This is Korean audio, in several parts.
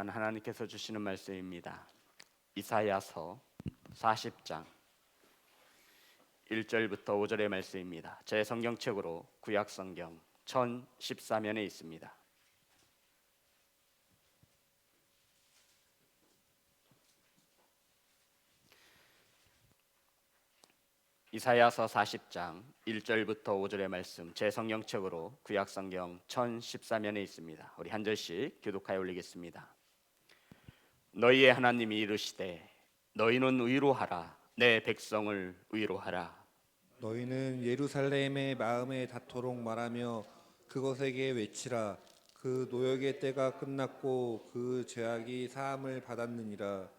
시간 하나님께서 주시는 말씀입니다. 이사야서 40장 1절부터 5절의 말씀입니다. 제 성경책으로 구약성경 1014면에 있습니다. 이사야서 40장 1절부터 5절의 말씀 제 성경책으로 구약성경 1014면에 있습니다. 우리 한 절씩 교독하여 올리겠습니다. 너희의 하나님이 이르시되 너희는 위로하라 내 백성을 위로하라. 너희는 예루살렘의 마음에 닿도록 말하며 그것에게 외치라. 그 노역의 때가 끝났고 그 죄악이 사함을 받았느니라.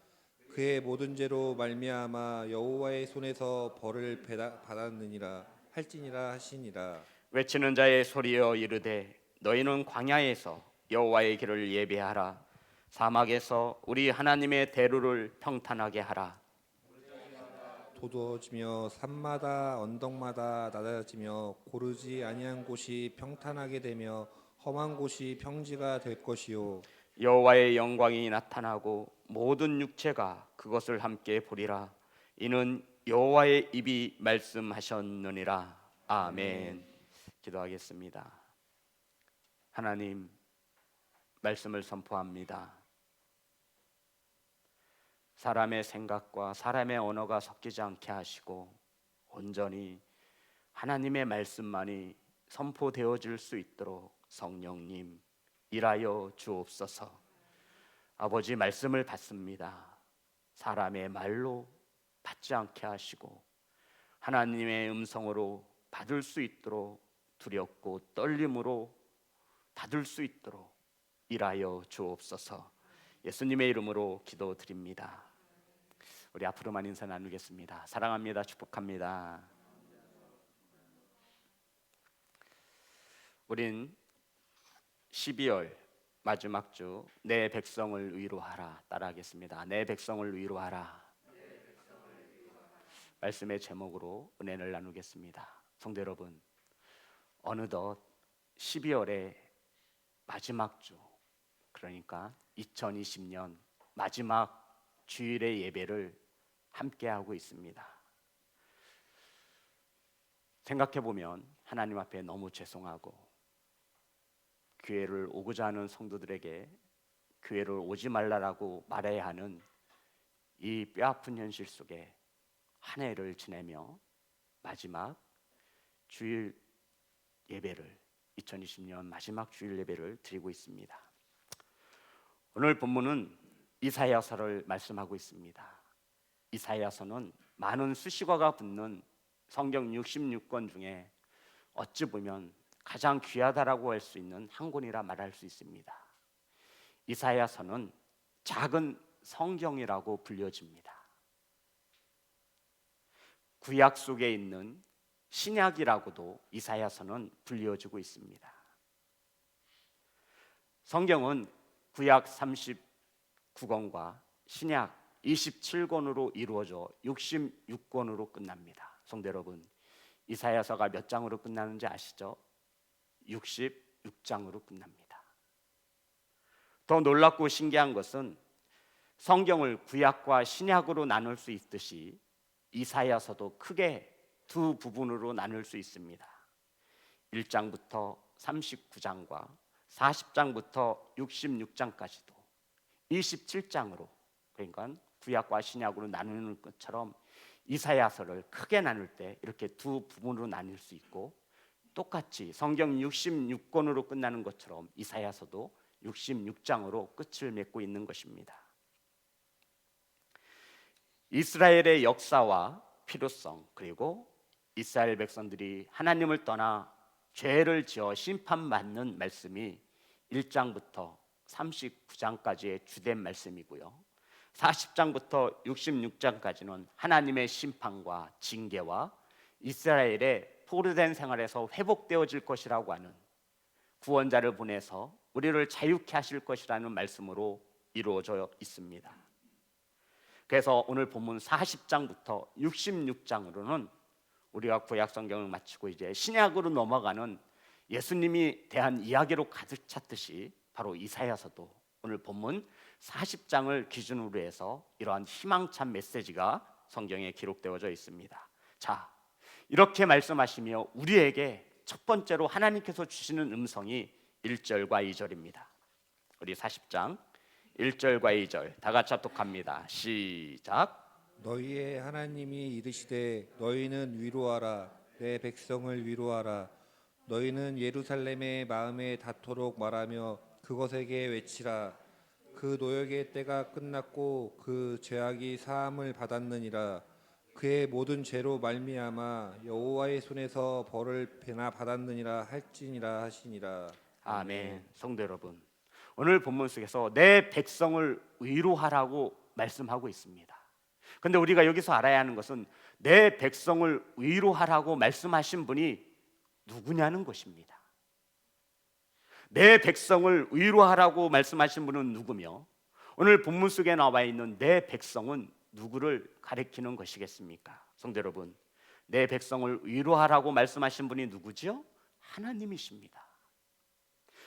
그의 모든 죄로 말미암아 여호와의 손에서 벌을 받았느니라 할지니라 하시니라. 외치는 자의 소리여 이르되 너희는 광야에서 여호와의 길을 예배하라. 사막에서 우리 하나님의 대루를 평탄하게 하라. 도두어지며 산마다 언덕마다 낮아지며 고르지 아니한 곳이 평탄하게 되며 험한 곳이 평지가 될 것이요. 여호와의 영광이 나타나고 모든 육체가 그것을 함께 보리라. 이는 여호와의 입이 말씀하셨느니라. 아멘. 기도하겠습니다. 하나님, 말씀을 선포합니다. 사람의 생각과 사람의 언어가 섞이지 않게 하시고 온전히 하나님의 말씀만이 선포되어질 수 있도록 성령님 일하여 주옵소서. 아버지, 말씀을 받습니다. 사람의 말로 받지 않게 하시고 하나님의 음성으로 받을 수 있도록 두렵고 떨림으로 받을 수 있도록 일하여 주옵소서. 예수님의 이름으로 기도드립니다. 우리 앞으로만 인사 나누겠습니다. 사랑합니다. 축복합니다. 우린 12월 마지막 주 내 백성을 위로하라 따라하겠습니다. 내 백성을 위로하라. 말씀의 제목으로 은혜를 나누겠습니다. 성도 여러분, 어느덧 12월의 마지막 주, 그러니까 2020년 마지막 주일의 예배를 함께하고 있습니다. 생각해보면 하나님 앞에 너무 죄송하고 교회를 오고자 하는 성도들에게 교회를 오지 말라라고 말해야 하는 이 뼈아픈 현실 속에 한 해를 지내며 마지막 주일 예배를 2020년 마지막 주일 예배를 드리고 있습니다. 오늘 본문은 이사야서를 말씀하고 있습니다. 이사야서는 많은 수식어가 붙는 성경 66권 중에 어찌 보면 가장 귀하다라고 할 수 있는 한 권이라 말할 수 있습니다. 이사야서는 작은 성경이라고 불려집니다. 구약 속에 있는 신약이라고도 이사야서는 불려지고 있습니다. 성경은 구약 39권과 신약 27권으로 이루어져 66권으로 끝납니다. 성도 여러분, 이사야서가 몇 장으로 끝나는지 아시죠? 66장으로 끝납니다. 더 놀랍고 신기한 것은 성경을 구약과 신약으로 나눌 수 있듯이 이사야서도 크게 두 부분으로 나눌 수 있습니다. 1장부터 39장과 40장부터 66장까지도 27장으로, 그러니까 구약과 신약으로 나누는 것처럼 이사야서를 크게 나눌 때 이렇게 두 부분으로 나눌 수 있고, 똑같이 성경 66권으로 끝나는 것처럼 이사야서도 66장으로 끝을 맺고 있는 것입니다. 이스라엘의 역사와 필요성, 그리고 이스라엘 백성들이 하나님을 떠나 죄를 지어 심판받는 말씀이 1장부터 39장까지의 주된 말씀이고요, 40장부터 66장까지는 하나님의 심판과 징계와 이스라엘의 포로된 생활에서 회복되어질 것이라고 하는, 구원자를 보내서 우리를 자유케 하실 것이라는 말씀으로 이루어져 있습니다. 그래서 오늘 본문 40장부터 66장으로는 우리가 구약 성경을 마치고 이제 신약으로 넘어가는 예수님이 대한 이야기로 가득 찼듯이 바로 이사야서도 오늘 본문 40장을 기준으로 해서 이러한 희망찬 메시지가 성경에 기록되어져 있습니다. 자, 이렇게 말씀하시며 우리에게 첫 번째로 하나님께서 주시는 음성이 1절과 2절입니다. 우리 40장 1절과 2절 다 같이 합독합니다. 시작. 너희의 하나님이 이르시되 너희는 위로하라 내 백성을 위로하라 너희는 예루살렘의 마음에 닿도록 말하며 그것에게 외치라 그 노역의 때가 끝났고 그 죄악이 사함을 받았느니라 그의 모든 죄로 말미암아 여호와의 손에서 벌을 배나 받았느니라 할지니라 하시니라. 아멘. 성도 여러분, 오늘 본문 속에서 내 백성을 위로하라고 말씀하고 있습니다. 그런데 우리가 여기서 알아야 하는 것은 내 백성을 위로하라고 말씀하신 분이 누구냐는 것입니다. 내 백성을 위로하라고 말씀하신 분은 누구며 오늘 본문 속에 나와 있는 내 백성은 누구를 가리키는 것이겠습니까? 성도 여러분, 내 백성을 위로하라고 말씀하신 분이 누구죠? 하나님이십니다.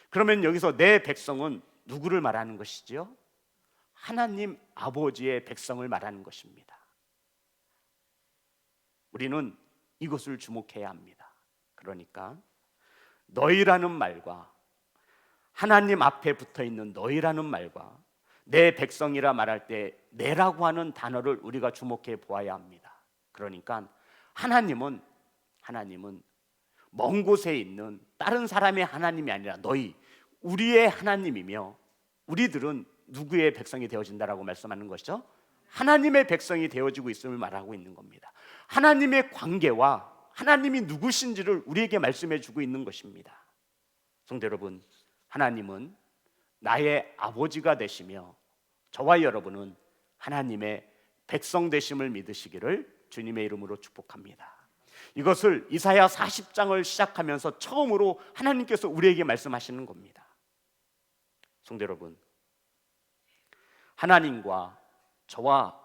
그러면 여기서 내 백성은 누구를 말하는 것이지요? 하나님 아버지의 백성을 말하는 것입니다. 우리는 이것을 주목해야 합니다. 그러니까 너희라는 말과 하나님 앞에 붙어 있는 너희라는 말과 내 백성이라 말할 때 내라고 하는 단어를 우리가 주목해 보아야 합니다. 그러니까 하나님은 먼 곳에 있는 다른 사람의 하나님이 아니라 너희, 우리의 하나님이며 우리들은 누구의 백성이 되어진다라고 말씀하는 것이죠? 하나님의 백성이 되어지고 있음을 말하고 있는 겁니다. 하나님의 관계와 하나님이 누구신지를 우리에게 말씀해 주고 있는 것입니다. 성도 여러분, 하나님은 나의 아버지가 되시며 저와 여러분은 하나님의 백성 되심을 믿으시기를 주님의 이름으로 축복합니다. 이것을 이사야 40장을 시작하면서 처음으로 하나님께서 우리에게 말씀하시는 겁니다. 성도 여러분, 하나님과 저와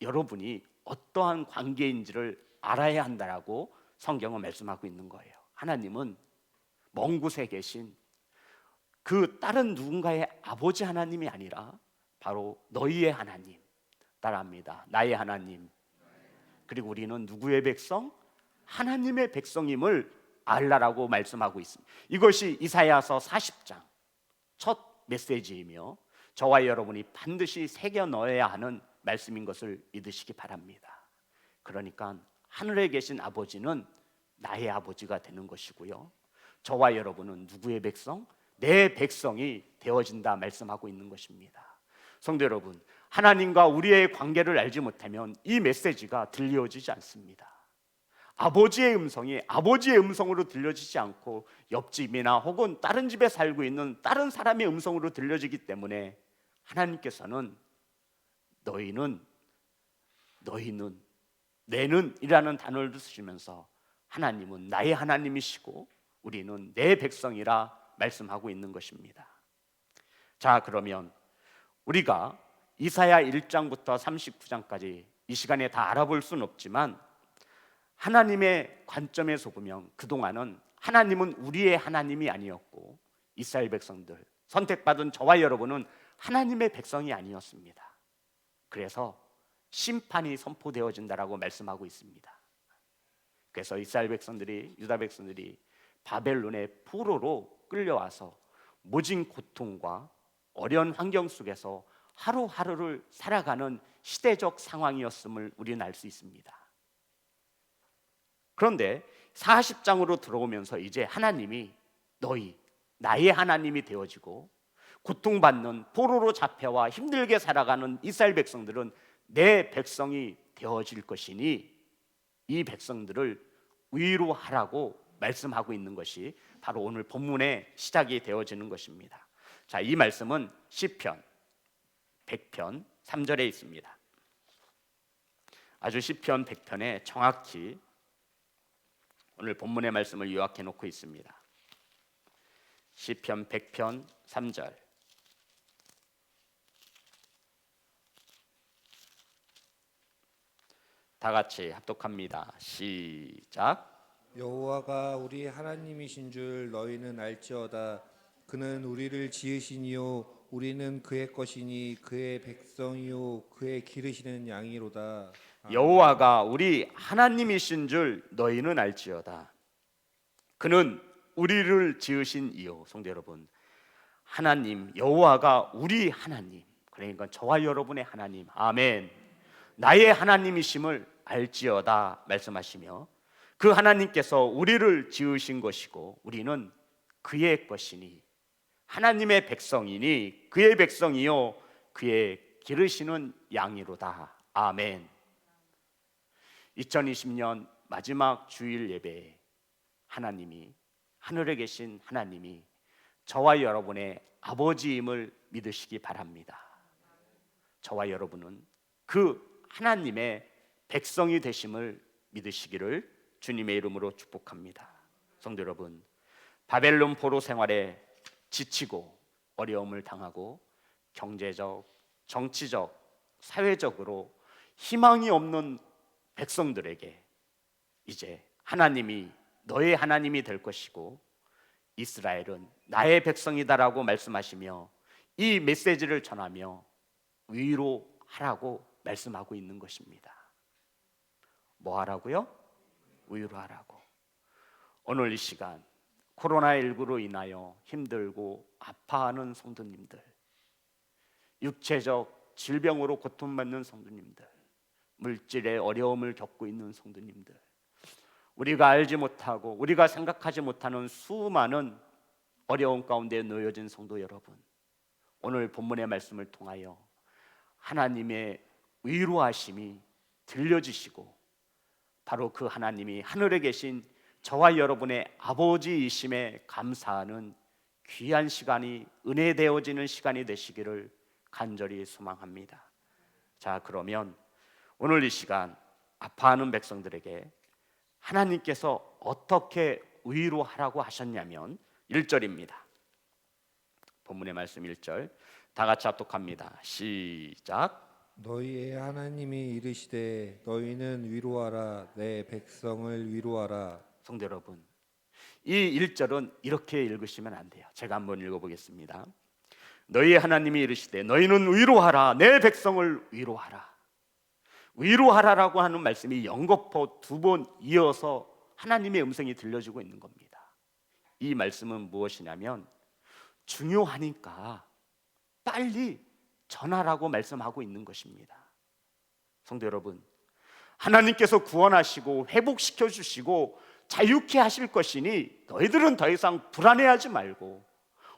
여러분이 어떠한 관계인지를 알아야 한다라고 성경은 말씀하고 있는 거예요. 하나님은 먼 곳에 계신 그 다른 누군가의 아버지 하나님이 아니라 바로 너희의 하나님, 따라합니다. 나의 하나님. 그리고 우리는 누구의 백성? 하나님의 백성임을 알라라고 말씀하고 있습니다. 이것이 이사야서 40장 첫 메시지이며 저와 여러분이 반드시 새겨 넣어야 하는 말씀인 것을 믿으시기 바랍니다. 그러니까 하늘에 계신 아버지는 나의 아버지가 되는 것이고요, 저와 여러분은 누구의 백성? 내 백성이 되어진다 말씀하고 있는 것입니다. 성도 여러분, 하나님과 우리의 관계를 알지 못하면 이 메시지가 들려지지 않습니다. 아버지의 음성이 아버지의 음성으로 들려지지 않고 옆집이나 혹은 다른 집에 살고 있는 다른 사람의 음성으로 들려지기 때문에 하나님께서는 너희는 내는 이라는 단어를 쓰시면서 하나님은 나의 하나님이시고 우리는 내 백성이라 말씀하고 있는 것입니다. 자, 그러면 우리가 이사야 1장부터 39장까지 이 시간에 다 알아볼 수는 없지만 하나님의 관점에서 보면 그동안은 하나님은 우리의 하나님이 아니었고 이스라엘 백성들, 선택받은 저와 여러분은 하나님의 백성이 아니었습니다. 그래서 심판이 선포되어진다라고 말씀하고 있습니다. 그래서 이스라엘 백성들이, 유다 백성들이 바벨론의 포로로 끌려와서 모진 고통과 어려운 환경 속에서 하루하루를 살아가는 시대적 상황이었음을 우리는 알 수 있습니다. 그런데 40장으로 들어오면서 이제 하나님이 너희, 나의 하나님이 되어지고 고통받는 포로로 잡혀와 힘들게 살아가는 이스라엘 백성들은 내 백성이 되어질 것이니 이 백성들을 위로하라고 말씀하고 있는 것이 바로 오늘 본문의 시작이 되어지는 것입니다. 자, 이 말씀은 시편 100편 3절에 있습니다. 아주 시편 100편에 정확히 오늘 본문의 말씀을 요약해 놓고 있습니다. 시편 100편 3절 다 같이 합독합니다. 시작. 여호와가 우리 하나님이신 줄 너희는 알지어다. 그는 우리를 지으시니요 우리는 그의 것이니 그의 백성이요 그의 기르시는 양이로다. 여호와가 우리 하나님이신 줄 너희는 알지어다. 그는 우리를 지으신 이요. 성도 여러분, 하나님 여호와가 우리 하나님, 그러니까 저와 여러분의 하나님, 아멘, 나의 하나님이심을 알지어다 말씀하시며, 그 하나님께서 우리를 지으신 것이고 우리는 그의 것이니 하나님의 백성이니 그의 백성이요 그의 기르시는 양이로다. 아멘. 2020년 마지막 주일 예배에 하나님이, 하늘에 계신 하나님이 저와 여러분의 아버지임을 믿으시기 바랍니다. 저와 여러분은 그 하나님의 백성이 되심을 믿으시기를 주님의 이름으로 축복합니다. 성도 여러분, 바벨론 포로 생활에 지치고 어려움을 당하고 경제적, 정치적, 사회적으로 희망이 없는 백성들에게 이제 하나님이 너의 하나님이 될 것이고 이스라엘은 나의 백성이다라고 말씀하시며 이 메시지를 전하며 위로하라고 말씀하고 있는 것입니다. 뭐 하라고요? 위로하라고. 오늘 이 시간 코로나19로 인하여 힘들고 아파하는 성도님들, 육체적 질병으로 고통받는 성도님들, 물질의 어려움을 겪고 있는 성도님들, 우리가 알지 못하고 우리가 생각하지 못하는 수많은 어려움 가운데 놓여진 성도 여러분, 오늘 본문의 말씀을 통하여 하나님의 위로하심이 들려지시고 바로 그 하나님이 하늘에 계신 저와 여러분의 아버지이심에 감사하는 귀한 시간이 은혜되어지는 시간이 되시기를 간절히 소망합니다. 자, 그러면 오늘 이 시간 아파하는 백성들에게 하나님께서 어떻게 위로하라고 하셨냐면 1절입니다. 본문의 말씀 1절 다 같이 합독합니다. 시작. 너희의 하나님이 이르시되 너희는 위로하라 내 백성을 위로하라. 성도 여러분, 이 1절은 이렇게 읽으시면 안 돼요. 제가 한번 읽어보겠습니다. 너희의 하나님이 이르시되 너희는 위로하라 내 백성을 위로하라. 위로하라라고 하는 말씀이 연거푸 2번 이어서 하나님의 음성이 들려주고 있는 겁니다. 이 말씀은 무엇이냐면 중요하니까 빨리 전하라고 말씀하고 있는 것입니다. 성도 여러분, 하나님께서 구원하시고 회복시켜 주시고 자유케 하실 것이니 너희들은 더 이상 불안해하지 말고,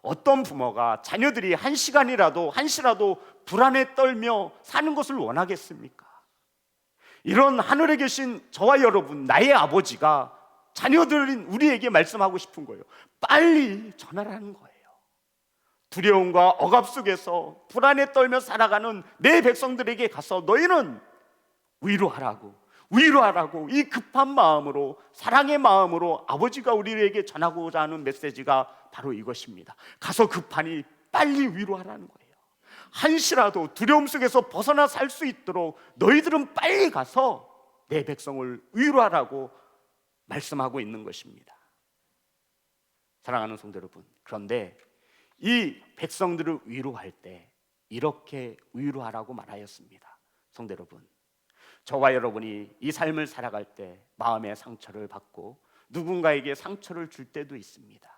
어떤 부모가 자녀들이 한시라도 불안에 떨며 사는 것을 원하겠습니까? 이런 하늘에 계신 저와 여러분, 나의 아버지가 자녀들인 우리에게 말씀하고 싶은 거예요. 빨리 전하라는 거예요. 두려움과 억압 속에서 불안에 떨며 살아가는 내 백성들에게 가서 너희는 위로하라고 이 급한 마음으로, 사랑의 마음으로 아버지가 우리에게 전하고자 하는 메시지가 바로 이것입니다. 가서 급하니 빨리 위로하라는 거예요. 한시라도 두려움 속에서 벗어나 살 수 있도록 너희들은 빨리 가서 내 백성을 위로하라고 말씀하고 있는 것입니다. 사랑하는 성도 여러분, 그런데 이 백성들을 위로할 때 이렇게 위로하라고 말하였습니다. 성도 여러분, 저와 여러분이 이 삶을 살아갈 때 마음의 상처를 받고 누군가에게 상처를 줄 때도 있습니다.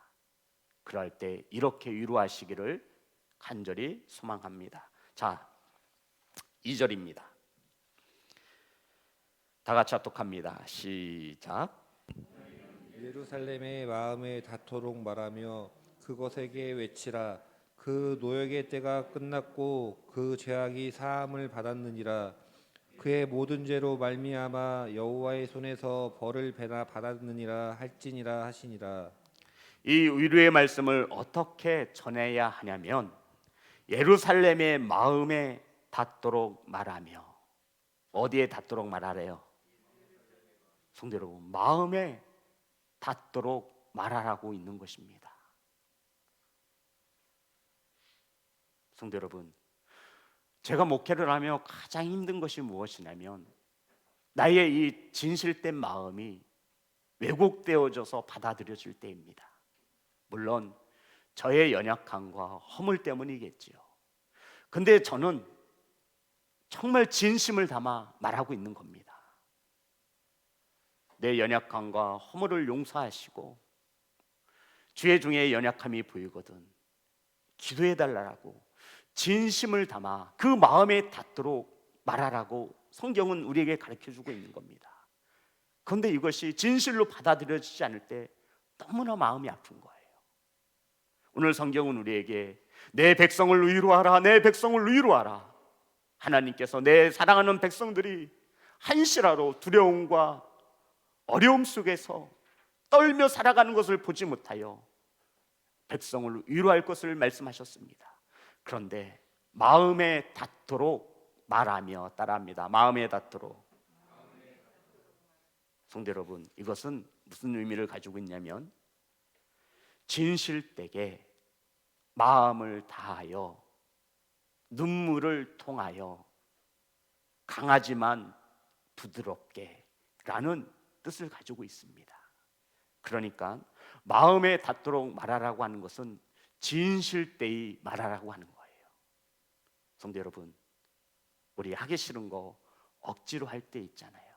그럴 때 이렇게 위로하시기를 간절히 소망합니다. 자, 2절입니다. 다 같이 합독합니다. 시작. 예루살렘의 마음에 닿도록 말하며 그것에게 외치라. 그 노역의 때가 끝났고 그 죄악이 사함을 받았느니라. 그의 모든 죄로 말미암아 여호와의 손에서 벌을 배나 받았느니라 할지니라 하시니라. 이 위로의 말씀을 어떻게 전해야 하냐면 예루살렘의 마음에 닿도록 말하며, 어디에 닿도록 말하래요? 성도 여러분, 마음에 닿도록 말하라고 있는 것입니다. 성도 여러분, 제가 목회를 하며 가장 힘든 것이 무엇이냐면 나의 이 진실된 마음이 왜곡되어져서 받아들여질 때입니다. 물론 저의 연약함과 허물 때문이겠지요. 근데 저는 정말 진심을 담아 말하고 있는 겁니다. 내 연약함과 허물을 용서하시고 죄 중에 연약함이 보이거든 기도해 달라고 진심을 담아 그 마음에 닿도록 말하라고 성경은 우리에게 가르쳐주고 있는 겁니다. 그런데 이것이 진실로 받아들여지지 않을 때 너무나 마음이 아픈 거예요. 오늘 성경은 우리에게 내 백성을 위로하라, 내 백성을 위로하라. 하나님께서 내 사랑하는 백성들이 한시라도 두려움과 어려움 속에서 떨며 살아가는 것을 보지 못하여 백성을 위로할 것을 말씀하셨습니다. 그런데 마음에 닿도록 말하며 따라합니다. 마음에 닿도록. 성도 여러분, 이것은 무슨 의미를 가지고 있냐면 진실되게 마음을 다하여 눈물을 통하여 강하지만 부드럽게 라는 뜻을 가지고 있습니다. 그러니까 마음에 닿도록 말하라고 하는 것은 진실되이 말하라고 하는 거예요. 성도 여러분, 우리 하기 싫은 거 억지로 할 때 있잖아요.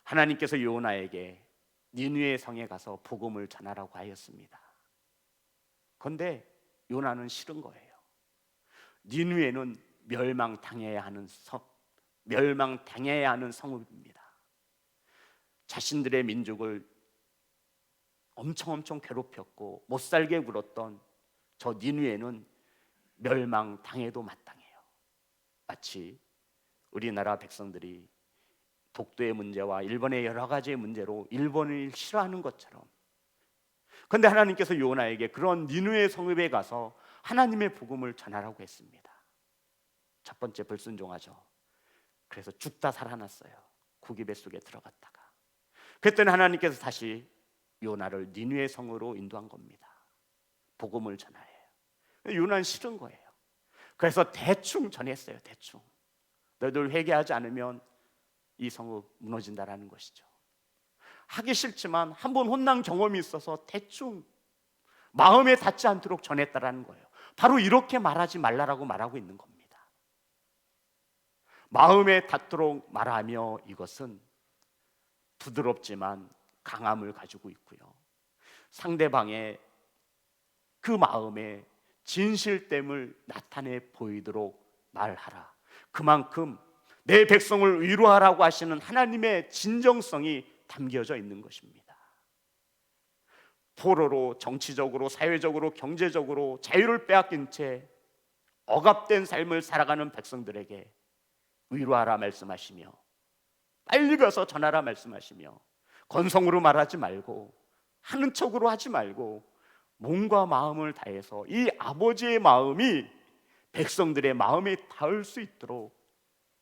하나님께서 요나에게 니느웨 성에 가서 복음을 전하라고 하였습니다. 그런데 요나는 싫은 거예요. 니느웨는 멸망당해야 하는 성읍입니다. 자신들의 민족을 엄청 괴롭혔고 못살게 굴었던 저 니느웨는 멸망당해도 마땅해요. 마치 우리나라 백성들이 독도의 문제와 일본의 여러 가지의 문제로 일본을 싫어하는 것처럼, 그런데 하나님께서 요나에게 그런 니느웨 성읍에 가서 하나님의 복음을 전하라고 했습니다. 첫 번째 불순종하죠. 그래서 죽다 살아났어요. 고기 뱃속에 들어갔다가. 그랬더니 하나님께서 다시 요나를 니느웨 성으로 인도한 겁니다. 복음을 전하여요. 요나는 싫은 거예요. 그래서 대충 전했어요. 대충. 너희들 회개하지 않으면 이 성읍 무너진다라는 것이죠. 하기 싫지만 한번 혼난 경험이 있어서 대충 마음에 닿지 않도록 전했다라는 거예요. 바로 이렇게 말하지 말라라고 말하고 있는 겁니다. 마음에 닿도록 말하며, 이것은 부드럽지만 강함을 가지고 있고요. 상대방의 그 마음에 진실됨을 나타내 보이도록 말하라. 그만큼 내 백성을 위로하라고 하시는 하나님의 진정성이 담겨져 있는 것입니다. 포로로 정치적으로, 사회적으로, 경제적으로 자유를 빼앗긴 채 억압된 삶을 살아가는 백성들에게 위로하라 말씀하시며, 빨리 가서 전하라 말씀하시며, 건성으로 말하지 말고 하는 척으로 하지 말고 몸과 마음을 다해서 이 아버지의 마음이 백성들의 마음에 닿을 수 있도록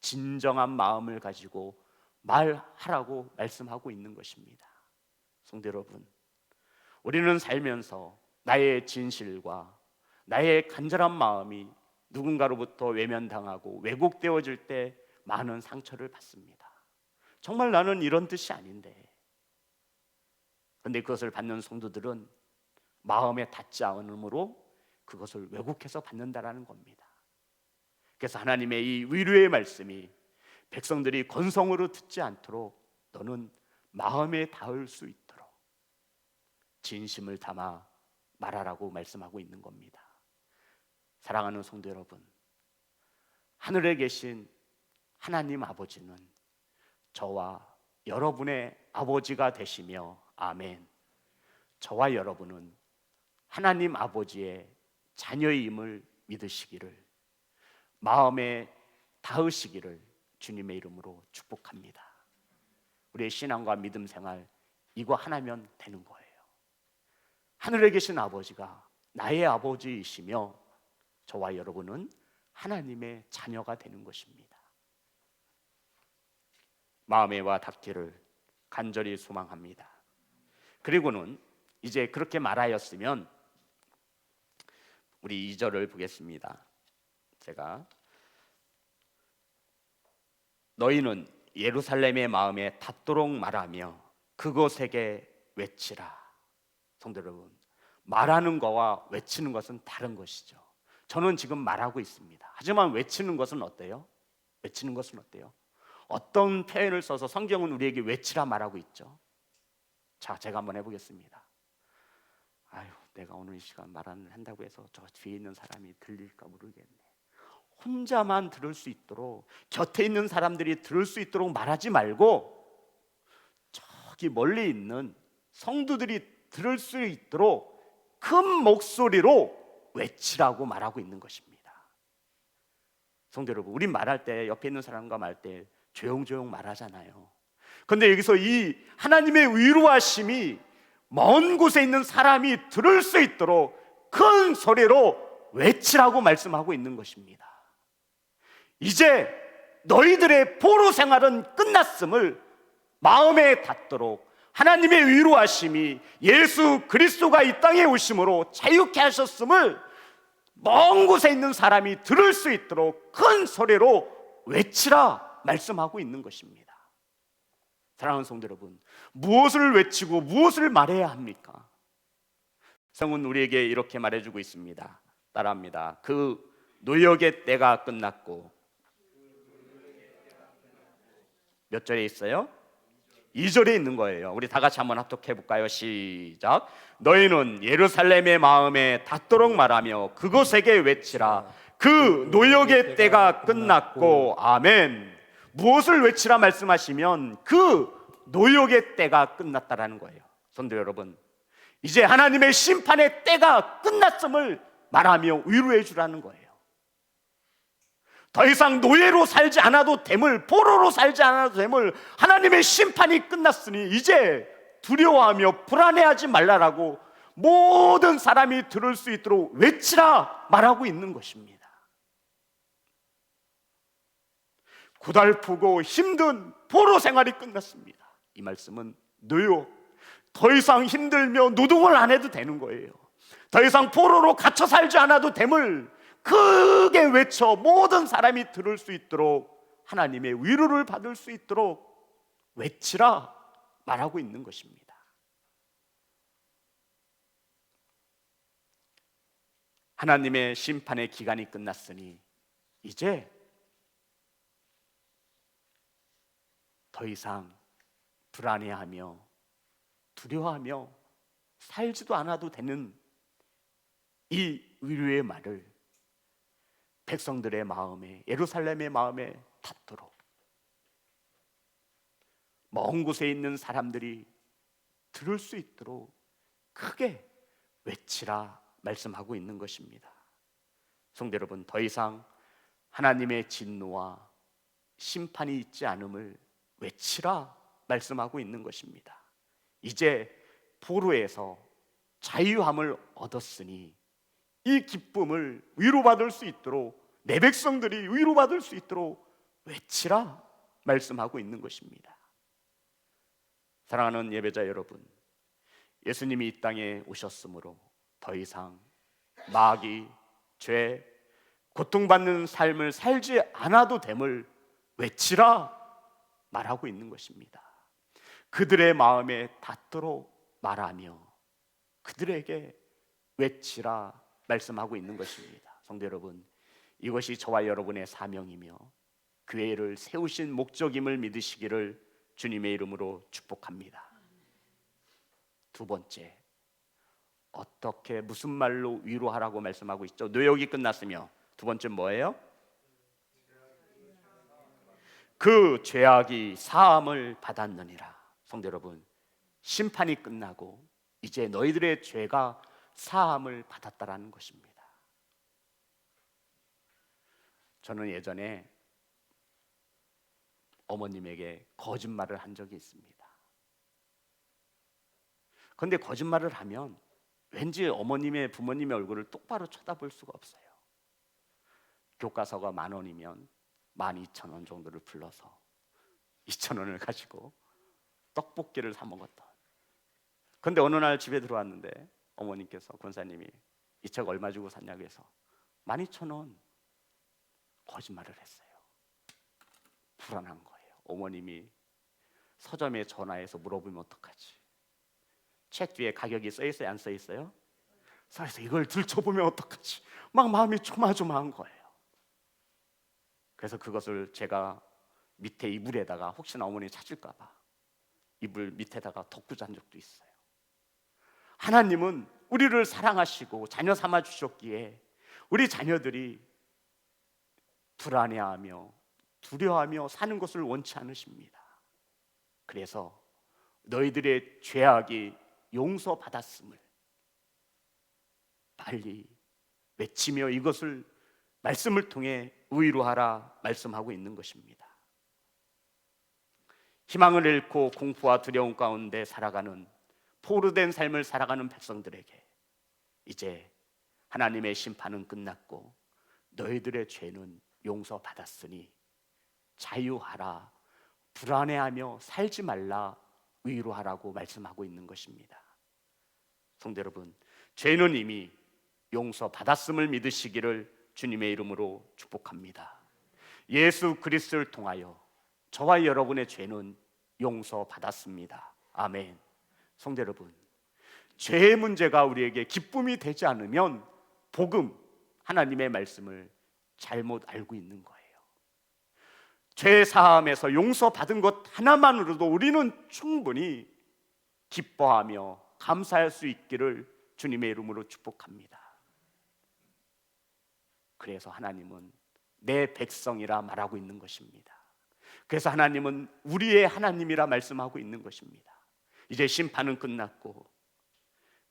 진정한 마음을 가지고 말하라고 말씀하고 있는 것입니다. 성도 여러분, 우리는 살면서 나의 진실과 나의 간절한 마음이 누군가로부터 외면당하고 왜곡되어질 때 많은 상처를 받습니다. 정말 나는 이런 뜻이 아닌데, 그런데 그것을 받는 성도들은 마음에 닿지 않으므로 그것을 왜곡해서 받는다라는 겁니다. 그래서 하나님의 이 위로의 말씀이 백성들이 건성으로 듣지 않도록 너는 마음에 닿을 수 있도록 진심을 담아 말하라고 말씀하고 있는 겁니다. 사랑하는 성도 여러분, 하늘에 계신 하나님 아버지는 저와 여러분의 아버지가 되시며, 아멘, 저와 여러분은 하나님 아버지의 자녀임을 믿으시기를, 마음에 닿으시기를 주님의 이름으로 축복합니다. 우리의 신앙과 믿음 생활, 이거 하나면 되는 거예요. 하늘에 계신 아버지가 나의 아버지이시며 저와 여러분은 하나님의 자녀가 되는 것입니다. 마음에 와 닿기를 간절히 소망합니다. 그리고는 이제 그렇게 말하였으면 우리 2절을 보겠습니다. 제가 너희는 예루살렘의 마음에 닿도록 말하며 그곳에게 외치라. 성도 여러분, 말하는 거와 외치는 것은 다른 것이죠. 저는 지금 말하고 있습니다. 하지만 외치는 것은 어때요? 외치는 것은 어때요? 어떤 표현을 써서 성경은 우리에게 외치라 말하고 있죠. 자, 제가 한번 해보겠습니다. 아유, 내가 오늘 이 시간 말을 한다고 해서 저 뒤에 있는 사람이 들릴까 모르겠네. 혼자만 들을 수 있도록, 곁에 있는 사람들이 들을 수 있도록 말하지 말고 저기 멀리 있는 성도들이 들을 수 있도록 큰 목소리로 외치라고 말하고 있는 것입니다. 성도 여러분, 우리 말할 때 옆에 있는 사람과 말할 때 조용조용 말하잖아요. 그런데 여기서 이 하나님의 위로하심이 먼 곳에 있는 사람이 들을 수 있도록 큰 소리로 외치라고 말씀하고 있는 것입니다. 이제 너희들의 포로 생활은 끝났음을 마음에 닿도록 하나님의 위로하심이 예수 그리스도가 이 땅에 오심으로 자유케 하셨음을 먼 곳에 있는 사람이 들을 수 있도록 큰 소리로 외치라 말씀하고 있는 것입니다. 사랑하는 성도 여러분, 무엇을 외치고 무엇을 말해야 합니까? 성은 우리에게 이렇게 말해주고 있습니다. 따라합니다. 그 노역의 때가 끝났고, 몇 절에 있어요? 2절에 있는 거예요. 우리 다 같이 한번 합독해 볼까요? 시작. 너희는 예루살렘의 마음에 닿도록 말하며 그곳에게 외치라. 그 노역의 때가 끝났고. 아멘. 무엇을 외치라 말씀하시면 그 노역의 때가 끝났다라는 거예요. 성도 여러분, 이제 하나님의 심판의 때가 끝났음을 말하며 위로해 주라는 거예요. 더 이상 노예로 살지 않아도 됨을, 포로로 살지 않아도 됨을, 하나님의 심판이 끝났으니 이제 두려워하며 불안해하지 말라라고 모든 사람이 들을 수 있도록 외치라 말하고 있는 것입니다. 고달프고 힘든 포로 생활이 끝났습니다. 이 말씀은 노역, 더 이상 힘들며 노동을 안 해도 되는 거예요. 더 이상 포로로 갇혀 살지 않아도 됨을 크게 외쳐 모든 사람이 들을 수 있도록, 하나님의 위로를 받을 수 있도록 외치라 말하고 있는 것입니다. 하나님의 심판의 기간이 끝났으니 이제 더 이상 불안해하며 두려워하며 살지도 않아도 되는 이 위로의 말을 백성들의 마음에, 예루살렘의 마음에 닿도록 먼 곳에 있는 사람들이 들을 수 있도록 크게 외치라 말씀하고 있는 것입니다. 성도 여러분, 더 이상 하나님의 진노와 심판이 있지 않음을 외치라 말씀하고 있는 것입니다. 이제 포로에서 자유함을 얻었으니 이 기쁨을 위로받을 수 있도록, 내 백성들이 위로받을 수 있도록 외치라 말씀하고 있는 것입니다. 사랑하는 예배자 여러분, 예수님이 이 땅에 오셨으므로 더 이상 마귀, 죄, 고통받는 삶을 살지 않아도 됨을 외치라 말하고 있는 것입니다. 그들의 마음에 닿도록 말하며 그들에게 외치라 말씀하고 있는 것입니다. 성도 여러분, 이것이 저와 여러분의 사명이며 교회를 세우신 목적임을 믿으시기를 주님의 이름으로 축복합니다. 두 번째, 어떻게 무슨 말로 위로하라고 말씀하고 있죠? 노역이 끝났으며 두 번째 뭐예요? 그 죄악이 사함을 받았느니라. 성도 여러분, 심판이 끝나고 이제 너희들의 죄가 사함을 받았다라는 것입니다. 저는 예전에 어머님에게 거짓말을 한 적이 있습니다. 그런데 거짓말을 하면 왠지 어머님의, 부모님의 얼굴을 똑바로 쳐다볼 수가 없어요. 교과서가 10,000원이면 12,000원 정도를 불러서 2,000원을 가지고 떡볶이를 사 먹었던. 그런데 어느 날 집에 들어왔는데 어머님께서, 권사님이 이 책 얼마 주고 샀냐고 해서 12,000원. 거짓말을 했어요. 불안한 거예요. 어머님이 서점에 전화해서 물어보면 어떡하지? 책 뒤에 가격이 써 있어요? 안 써 있어요? 그래서 이걸 들춰보면 어떡하지? 막 마음이 조마조마한 거예요. 그래서 그것을 제가 밑에 이불에다가 혹시나 어머니 찾을까 봐 이불 밑에다가 덮고 잔 적도 있어요. 하나님은 우리를 사랑하시고 자녀 삼아 주셨기에 우리 자녀들이 불안해하며 두려워하며 사는 것을 원치 않으십니다. 그래서 너희들의 죄악이 용서받았음을 빨리 외치며 이것을 말씀을 통해 의로하라 말씀하고 있는 것입니다. 희망을 잃고 공포와 두려움 가운데 살아가는 포로된 삶을 살아가는 백성들에게 이제 하나님의 심판은 끝났고 너희들의 죄는 용서받았으니 자유하라, 불안해하며 살지 말라, 위로하라고 말씀하고 있는 것입니다. 성도 여러분, 죄는 이미 용서받았음을 믿으시기를 주님의 이름으로 축복합니다. 예수 그리스도를 통하여 저와 여러분의 죄는 용서받았습니다. 아멘. 성도 여러분, 죄의 문제가 우리에게 기쁨이 되지 않으면 복음, 하나님의 말씀을 잘못 알고 있는 거예요. 죄 사함에서 용서받은 것 하나만으로도 우리는 충분히 기뻐하며 감사할 수 있기를 주님의 이름으로 축복합니다. 그래서 하나님은 내 백성이라 말하고 있는 것입니다. 그래서 하나님은 우리의 하나님이라 말씀하고 있는 것입니다. 이제 심판은 끝났고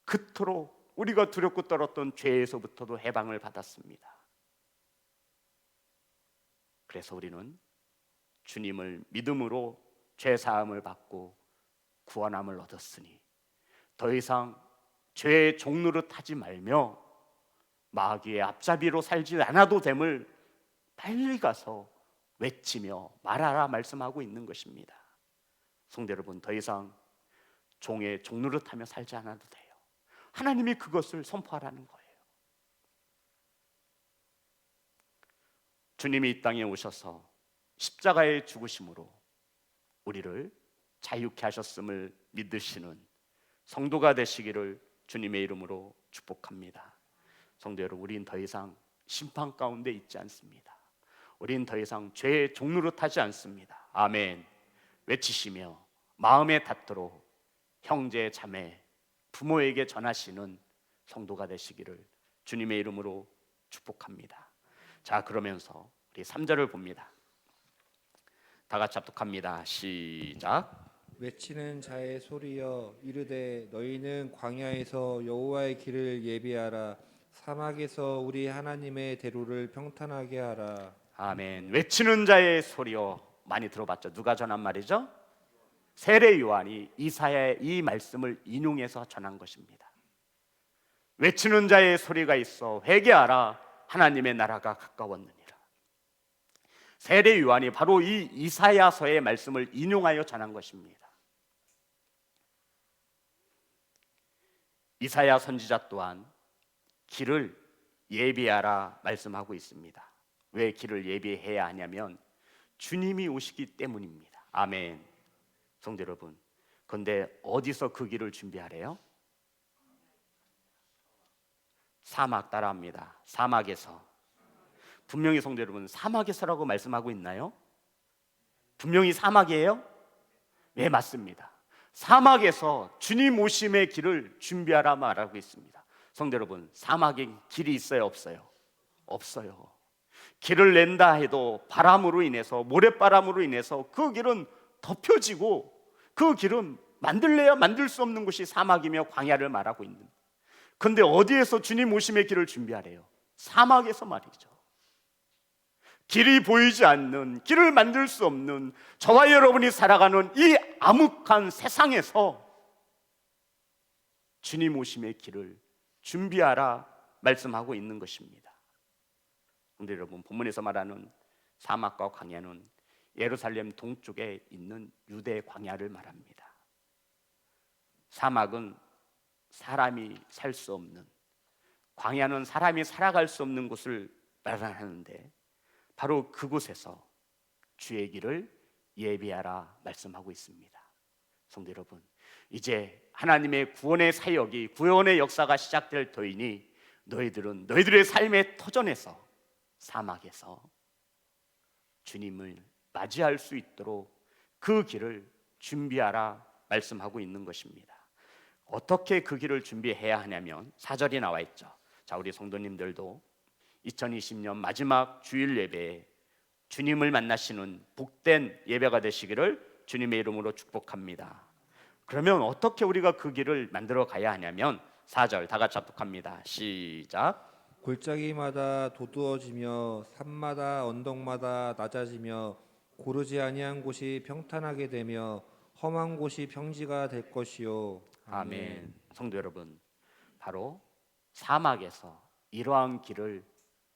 그토록 우리가 두렵고 떨었던 죄에서부터도 해방을 받았습니다. 그래서 우리는 주님을 믿음으로 죄 사함을 받고 구원함을 얻었으니 더 이상 죄의 종노릇 하지 말며 마귀의 앞잡이로 살지 않아도 됨을 빨리 가서 외치며 말하라 말씀하고 있는 것입니다. 성도 여러분, 더 이상 종의 종노릇하며 살지 않아도 돼요. 하나님이 그것을 선포하라는 거예요. 주님이 이 땅에 오셔서 십자가의 죽으심으로 우리를 자유케 하셨음을 믿으시는 성도가 되시기를 주님의 이름으로 축복합니다. 성도 여러분, 우린 더 이상 심판 가운데 있지 않습니다. 우린 더 이상 죄의 종노릇하지 않습니다. 아멘. 외치시며 마음에 닿도록 형제 자매 부모에게 전하시는 성도가 되시기를 주님의 이름으로 축복합니다. 자, 그러면서 우리 3절을 봅니다. 다 같이 합독합니다. 시작. 외치는 자의 소리여 이르되 너희는 광야에서 여호와의 길을 예비하라. 사막에서 우리 하나님의 대로를 평탄하게 하라. 아멘. 외치는 자의 소리요. 많이 들어봤죠? 누가 전한 말이죠? 세례 요한이 이사야의 이 말씀을 인용해서 전한 것입니다. 외치는 자의 소리가 있어 회개하라, 하나님의 나라가 가까웠느니라. 세례 요한이 바로 이 이사야서의 말씀을 인용하여 전한 것입니다. 이사야 선지자 또한 길을 예비하라 말씀하고 있습니다. 왜 길을 예비해야 하냐면 주님이 오시기 때문입니다. 아멘. 성도 여러분, 그런데 어디서 그 길을 준비하래요? 사막 따라합니다. 사막에서. 분명히 성도 여러분, 사막에서라고 말씀하고 있나요? 분명히 사막이에요? 네, 맞습니다. 사막에서 주님 오심의 길을 준비하라 말하고 있습니다. 성도 여러분, 사막에 길이 있어요, 없어요? 없어요. 길을 낸다 해도 바람으로 인해서, 모래바람으로 인해서 그 길은 덮여지고 그 길은 만들래야 만들 수 없는 곳이 사막이며 광야를 말하고 있는. 그런데 어디에서 주님 오심의 길을 준비하래요? 사막에서 말이죠. 길이 보이지 않는, 길을 만들 수 없는 저와 여러분이 살아가는 이 암흑한 세상에서 주님 오심의 길을 준비하라 말씀하고 있는 것입니다. 그런데 여러분, 본문에서 말하는 사막과 광야는 예루살렘 동쪽에 있는 유대 광야를 말합니다. 사막은 사람이 살 수 없는, 광야는 사람이 살아갈 수 없는 곳을 말하는데 바로 그곳에서 주의 길을 예비하라 말씀하고 있습니다. 성도 여러분, 이제 하나님의 구원의 사역이, 구원의 역사가 시작될 터이니 너희들은 너희들의 삶의 터전에서, 사막에서 주님을 맞이할 수 있도록 그 길을 준비하라 말씀하고 있는 것입니다. 어떻게 그 길을 준비해야 하냐면 4절이 나와 있죠. 자, 우리 성도님들도 2020년 마지막 주일 예배에 주님을 만나시는 복된 예배가 되시기를 주님의 이름으로 축복합니다. 그러면 어떻게 우리가 그 길을 만들어 가야 하냐면 4절 다 같이 합독합니다. 시작. 골짜기마다 도두어지며 산마다 언덕마다 낮아지며 고르지 아니한 곳이 평탄하게 되며 험한 곳이 평지가 될 것이요. 아멘. 성도 여러분, 바로 사막에서 이러한 길을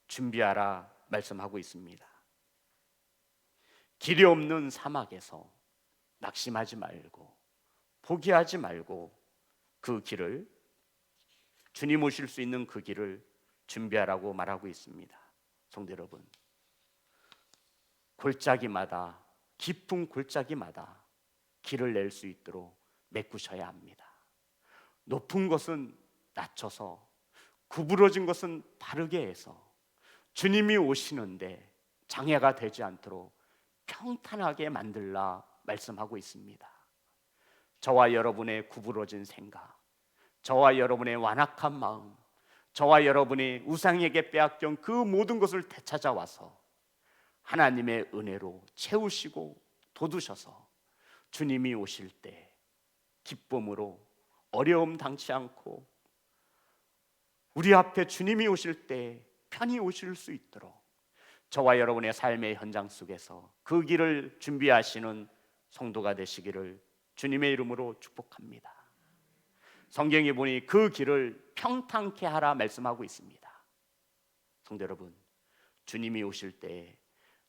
준비하라 말씀하고 있습니다. 길이 없는 사막에서 낙심하지 말고 포기하지 말고 그 길을, 주님 오실 수 있는 그 길을 준비하라고 말하고 있습니다. 성도 여러분, 골짜기마다, 깊은 골짜기마다 길을 낼 수 있도록 메꾸셔야 합니다. 높은 것은 낮춰서, 구부러진 것은 바르게 해서 주님이 오시는데 장애가 되지 않도록 평탄하게 만들라 말씀하고 있습니다. 저와 여러분의 구부러진 생각, 저와 여러분의 완악한 마음, 저와 여러분의 우상에게 빼앗긴 그 모든 것을 되찾아와서 하나님의 은혜로 채우시고 돋우셔서 주님이 오실 때 기쁨으로 어려움 당치 않고 우리 앞에 주님이 오실 때 편히 오실 수 있도록 저와 여러분의 삶의 현장 속에서 그 길을 준비하시는 성도가 되시기를 주님의 이름으로 축복합니다. 성경에 보니 그 길을 평탄케 하라 말씀하고 있습니다. 성도 여러분, 주님이 오실 때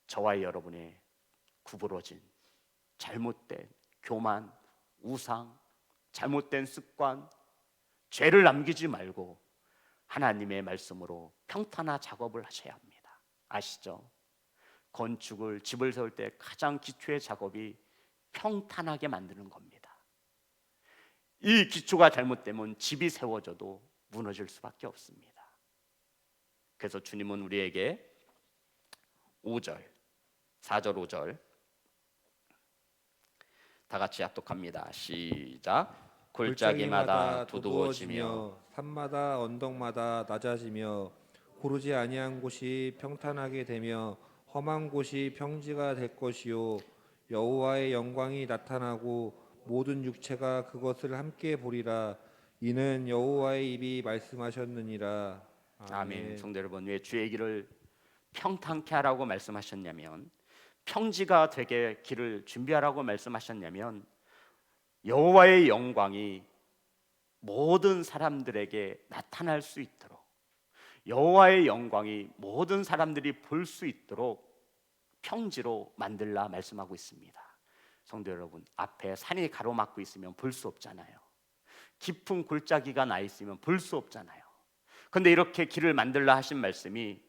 저와 여러분의 구부러진 잘못된 교만, 우상, 잘못된 습관, 죄를 남기지 말고 하나님의 말씀으로 평탄화 작업을 하셔야 합니다. 아시죠? 건축을, 집을 세울 때 가장 기초의 작업이 평탄하게 만드는 겁니다. 이 기초가 잘못되면 집이 세워져도 무너질 수밖에 없습니다. 그래서 주님은 우리에게 5절, 4절, 5절 다 같이 합독합니다. 시작. 골짜기마다 도두어지며 산마다 언덕마다 낮아지며 고르지 아니한 곳이 평탄하게 되며 험한 곳이 평지가 될 것이요. 여호와의 영광이 나타나고 모든 육체가 그것을 함께 보리라. 이는 여호와의 입이 말씀하셨느니라. 아멘. 성도 여러분, 왜 주의 길을 평탄케 하라고 말씀하셨냐면, 평지가 되게 길을 준비하라고 말씀하셨냐면, 여호와의 영광이 모든 사람들에게 나타날 수 있도록, 여호와의 영광이 모든 사람들이 볼 수 있도록 평지로 만들라 말씀하고 있습니다. 성도 여러분, 앞에 산이 가로막고 있으면 볼 수 없잖아요. 깊은 골짜기가 나 있으면 볼 수 없잖아요. 그런데 이렇게 길을 만들라 하신 말씀이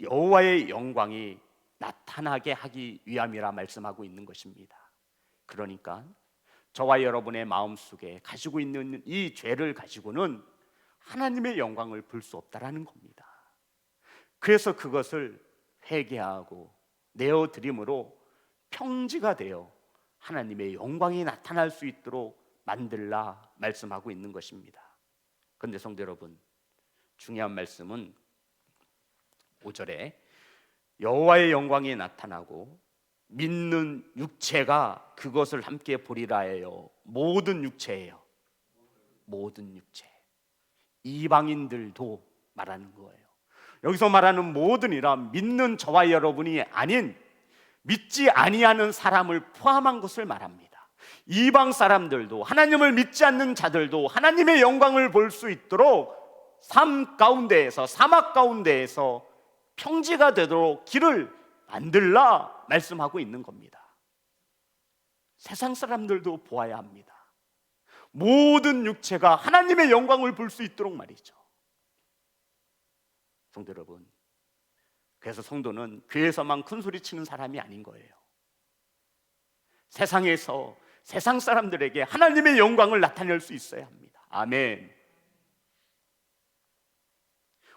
여호와의 영광이 나타나게 하기 위함이라 말씀하고 있는 것입니다. 그러니까 저와 여러분의 마음속에 가지고 있는 이 죄를 가지고는 하나님의 영광을 볼 수 없다라는 겁니다. 그래서 그것을 회개하고 내어드림으로 평지가 되어 하나님의 영광이 나타날 수 있도록 만들라 말씀하고 있는 것입니다. 그런데 성도 여러분, 중요한 말씀은 5절에 여호와의 영광이 나타나고 믿는 육체가 그것을 함께 보리라예요. 모든 육체예요. 모든 육체. 이방인들도 말하는 거예요. 여기서 말하는 모든이라 믿는 저와 여러분이 아닌 믿지 아니하는 사람을 포함한 것을 말합니다. 이방 사람들도, 하나님을 믿지 않는 자들도 하나님의 영광을 볼 수 있도록 삶 가운데에서, 사막 가운데에서 평지가 되도록 길을 만들라 말씀하고 있는 겁니다. 세상 사람들도 보아야 합니다. 모든 육체가 하나님의 영광을 볼 수 있도록 말이죠. 성도 여러분, 그래서 성도는 교회에서만 큰 소리 치는 사람이 아닌 거예요. 세상에서 세상 사람들에게 하나님의 영광을 나타낼 수 있어야 합니다. 아멘.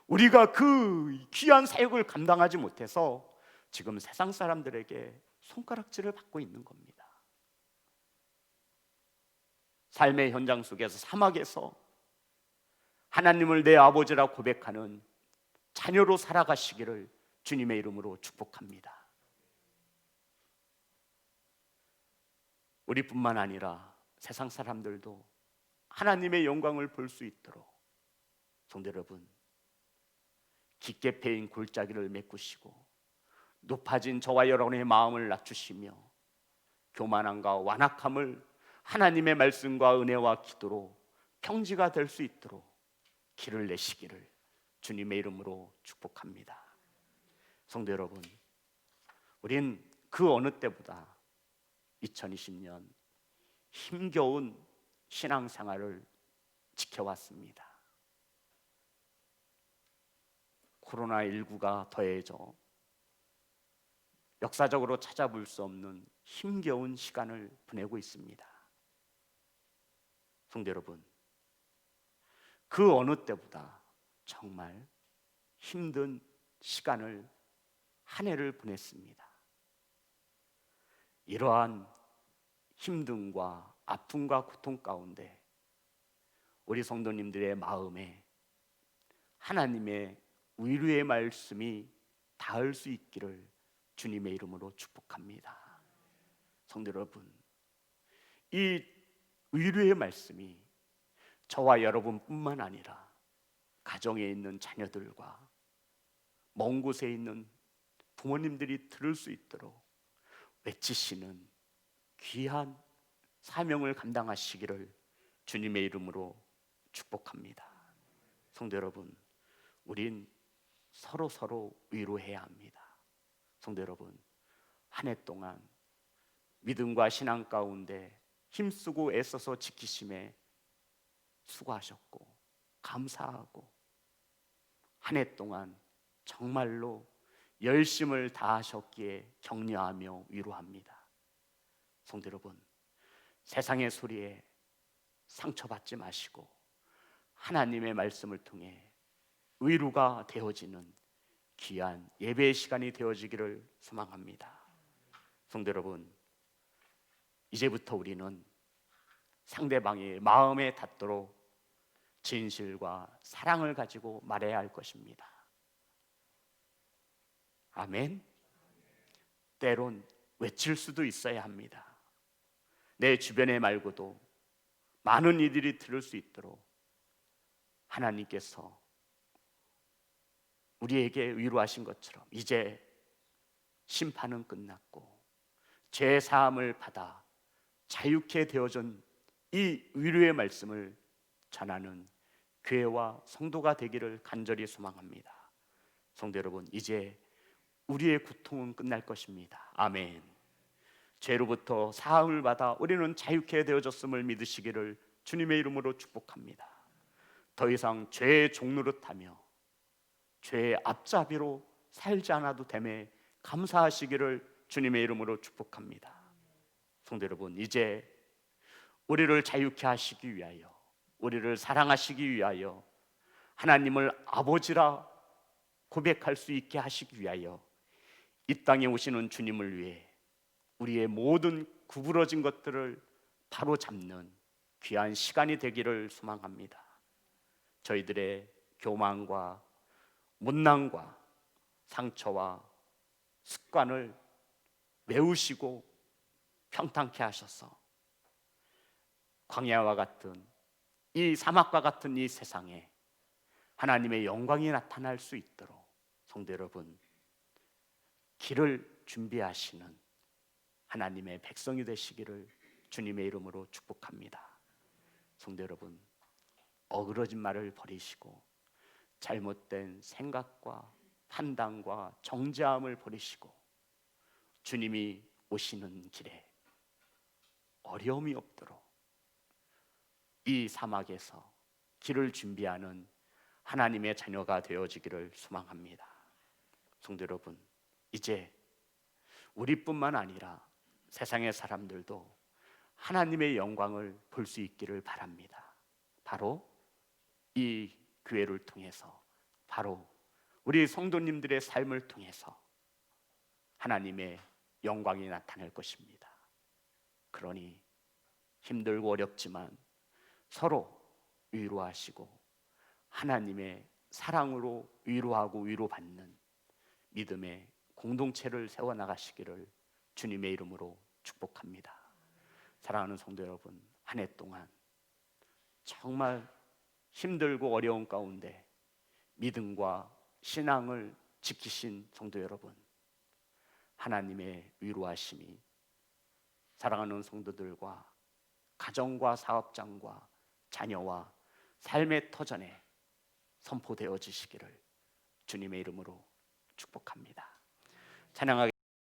우리가 그 귀한 사역을 감당하지 못해서 지금 세상 사람들에게 손가락질을 받고 있는 겁니다. 삶의 현장 속에서, 사막에서 하나님을 내 아버지라 고백하는 자녀로 살아가시기를 주님의 이름으로 축복합니다. 우리뿐만 아니라 세상 사람들도 하나님의 영광을 볼 수 있도록 성도 여러분, 깊게 패인 골짜기를 메꾸시고 높아진 저와 여러분의 마음을 낮추시며 교만함과 완악함을 하나님의 말씀과 은혜와 기도로 평지가 될 수 있도록 길을 내시기를 주님의 이름으로 축복합니다. 성도 여러분, 우린 그 어느 때보다 2020년 힘겨운 신앙생활을 지켜왔습니다. 코로나19가 더해져 역사적으로 찾아볼 수 없는 힘겨운 시간을 보내고 있습니다. 성도 여러분, 그 어느 때보다 정말 힘든 시간을 한 해를 보냈습니다. 이러한 힘듦과 아픔과 고통 가운데 우리 성도님들의 마음에 하나님의 위로의 말씀이 닿을 수 있기를 주님의 이름으로 축복합니다. 성도 여러분, 이 위로의 말씀이 저와 여러분뿐만 아니라 가정에 있는 자녀들과 먼 곳에 있는 부모님들이 들을 수 있도록 외치시는 귀한 사명을 감당하시기를 주님의 이름으로 축복합니다. 성도 여러분, 우린 서로 위로해야 합니다. 성도 여러분, 한 해 동안 믿음과 신앙 가운데 힘쓰고 애써서 지키심에 수고하셨고 감사하고, 한 해 동안 정말로 열심을 다하셨기에 격려하며 위로합니다. 성도 여러분, 세상의 소리에 상처받지 마시고 하나님의 말씀을 통해 위로가 되어지는 귀한 예배의 시간이 되어지기를 소망합니다. 성도 여러분, 이제부터 우리는 상대방의 마음에 닿도록 진실과 사랑을 가지고 말해야 할 것입니다. 아멘. 때론 외칠 수도 있어야 합니다. 내 주변에 말고도 많은 이들이 들을 수 있도록 하나님께서 우리에게 위로하신 것처럼 이제 심판은 끝났고 죄 사함을 받아 자유케 되어진 이 위로의 말씀을 전하는 교회와 성도가 되기를 간절히 소망합니다. 성도 여러분, 이제 우리의 고통은 끝날 것입니다. 아멘. 죄로부터 사함을 받아 우리는 자유케 되어졌음을 믿으시기를 주님의 이름으로 축복합니다. 더 이상 죄의 종노릇하며 죄의 앞잡이로 살지 않아도 됨에 감사하시기를 주님의 이름으로 축복합니다. 성도 여러분, 이제 우리를 자유케 하시기 위하여, 우리를 사랑하시기 위하여, 하나님을 아버지라 고백할 수 있게 하시기 위하여 이 땅에 오시는 주님을 위해 우리의 모든 구부러진 것들을 바로 잡는 귀한 시간이 되기를 소망합니다. 저희들의 교만과 못난과 상처와 습관을 메우시고 평탄케 하셔서 광야와 같은 이 사막과 같은 이 세상에 하나님의 영광이 나타날 수 있도록 성도 여러분, 길을 준비하시는 하나님의 백성이 되시기를 주님의 이름으로 축복합니다. 성도 여러분, 어그러진 말을 버리시고 잘못된 생각과 판단과 정죄함을 버리시고 주님이 오시는 길에 어려움이 없도록 이 사막에서 길을 준비하는 하나님의 자녀가 되어지기를 소망합니다. 성도 여러분, 이제 우리뿐만 아니라 세상의 사람들도 하나님의 영광을 볼 수 있기를 바랍니다. 바로 이 교회를 통해서, 바로 우리 성도님들의 삶을 통해서 하나님의 영광이 나타날 것입니다. 그러니 힘들고 어렵지만 서로 위로하시고 하나님의 사랑으로 위로하고 위로받는 믿음의 공동체를 세워나가시기를 주님의 이름으로 축복합니다. 사랑하는 성도 여러분, 한 해 동안 정말 힘들고 어려운 가운데 믿음과 신앙을 지키신 성도 여러분, 하나님의 위로하심이 사랑하는 성도들과 가정과 사업장과 자녀와 삶의 터전에 선포되어지시기를 주님의 이름으로 축복합니다. 찬양하겠습니다.